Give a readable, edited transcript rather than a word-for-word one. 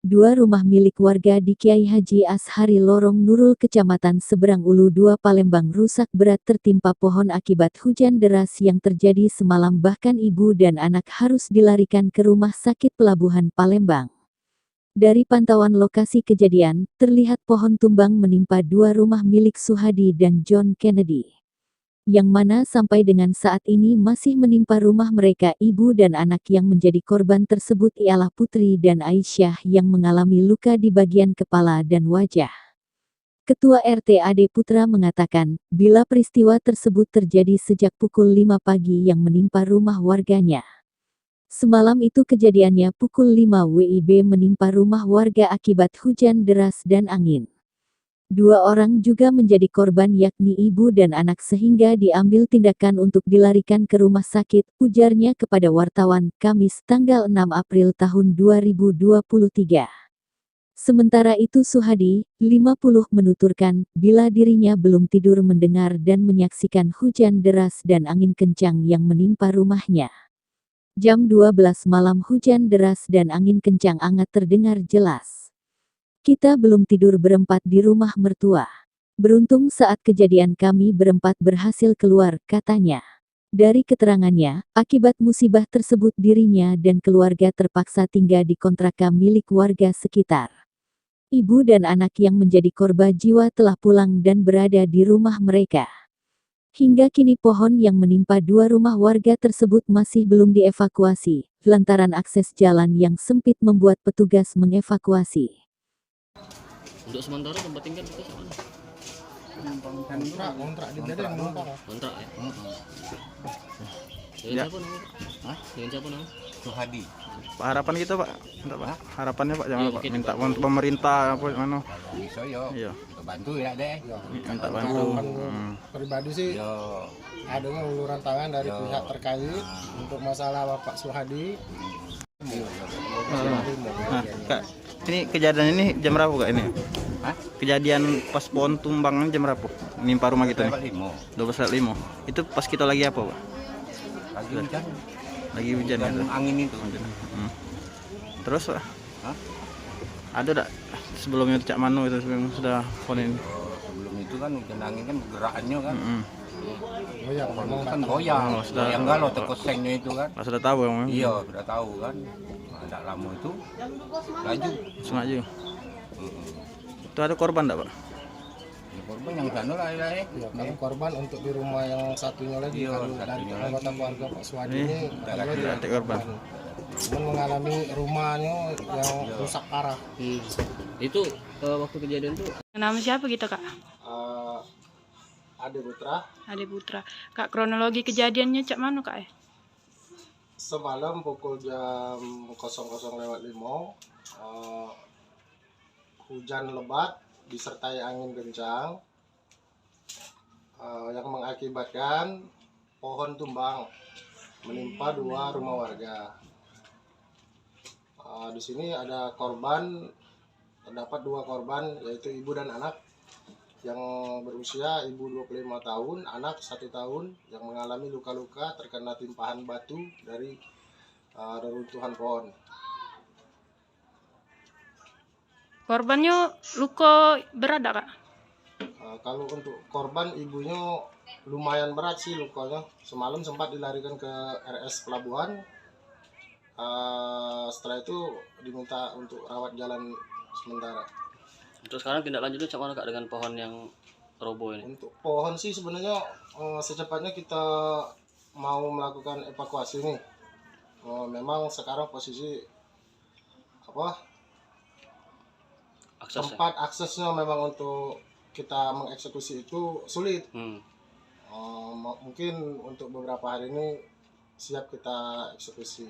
Dua rumah milik warga di Kiai Haji Ashari Lorong Nurul Kecamatan Seberang Ulu 2 Palembang rusak berat tertimpa pohon akibat hujan deras yang terjadi semalam, bahkan ibu dan anak harus dilarikan ke rumah sakit Pelabuhan Palembang. Dari pantauan lokasi kejadian, terlihat pohon tumbang menimpa dua rumah milik Suhadi dan John Kennedy, yang mana sampai dengan saat ini masih menimpa rumah mereka. Ibu dan anak yang menjadi korban tersebut ialah Putri dan Aisyah yang mengalami luka di bagian kepala dan wajah. Ketua RT Ade Putra mengatakan, bila peristiwa tersebut terjadi sejak pukul 5 pagi yang menimpa rumah warganya. Semalam itu kejadiannya pukul 5 WIB menimpa rumah warga akibat hujan deras dan angin. Dua orang juga menjadi korban, yakni ibu dan anak, sehingga diambil tindakan untuk dilarikan ke rumah sakit, ujarnya kepada wartawan, Kamis tanggal 6 April tahun 2023. Sementara itu Suhadi, 50, menuturkan, bila dirinya belum tidur mendengar dan menyaksikan hujan deras dan angin kencang yang menimpa rumahnya. Jam 12 malam hujan deras dan angin kencang sangat terdengar jelas. Kita belum tidur berempat di rumah mertua. Beruntung saat kejadian kami berempat berhasil keluar, katanya. Dari keterangannya, akibat musibah tersebut dirinya dan keluarga terpaksa tinggal di kontrakan milik warga sekitar. Ibu dan anak yang menjadi korban jiwa telah pulang dan berada di rumah mereka. Hingga kini pohon yang menimpa dua rumah warga tersebut masih belum dievakuasi, lantaran akses jalan yang sempit membuat petugas mengevakuasi. Untuk sementara tempat tinggal kita sama. Kontrak di beda yang numpang. Kontrak ya. Dengan siapa namanya? Hah? Dengan siapa namanya? Suhadi. Pak, harapan kita Pak, minta Pak. Harapannya Pak, jangan Iya, Pak, mungkin minta Pak. untuk pemerintah apa mana? Bisa yo. Iya, Bantu ya deh. minta bantu. Pribadi sih Yo. adanya uluran tangan dari Yo. pihak terkait untuk masalah Bapak Suhadi. Nah, Kak, ini kejadian ini jam berapa Kak ini? Hah? Kejadian pas pohon tumbang ini jam berapa? Nimpa rumah kita nih. 5. 12.05. Itu pas kita lagi apa Pak? Lagi hujan. Lagi hujan Dan gitu. angin itu. Terus Pak? Hah? Ada tak sebelumnya Cak Manu itu sebelum sudah pohon ini? Sebelum itu kan hujan angin kan gerakannya kan. Oh ya, memang Kan goyang. Oh, sudah. Goyang kalau tekosengnya itu kan. Pak sudah tahu ya? Iya, sudah tahu kan. Ada lama itu laju. Langsung aja. Itu ada korban tak Pak? Ya, korban yang sana lah ya. ya, kalau korban untuk di rumah yang satunya lagi, Iya, kalau dari satunya anggota keluarga Pak Suhadi Ini ini ada lagi adik korban. cuman mengalami rumahnya yang rusak parah. Itu waktu kejadian tuh Nama siapa gitu Kak? Ade Putra, Ade Putra. Kak, kronologi kejadiannya cak mana Kak? semalam pukul jam 00.05 hujan lebat disertai angin kencang yang mengakibatkan pohon tumbang menimpa dua rumah warga. Di sini ada korban, terdapat dua korban yaitu ibu dan anak yang berusia ibu 25 tahun, anak 1 tahun yang mengalami luka-luka terkena timpahan batu dari reruntuhan pohon. Korbannya luka berat Kak? Kalau untuk korban ibunya lumayan berat sih lukanya. Semalam sempat dilarikan ke RS Pelabuhan. Setelah itu diminta untuk rawat jalan sementara. Terus sekarang tindak lanjutnya cak mana Kak dengan pohon yang roboh ini? Untuk pohon sih sebenarnya secepatnya kita mau melakukan evakuasi nih. Memang sekarang posisi Aksesnya. tempat aksesnya memang untuk kita mengeksekusi itu sulit. Mungkin untuk beberapa hari ini siap kita eksekusi.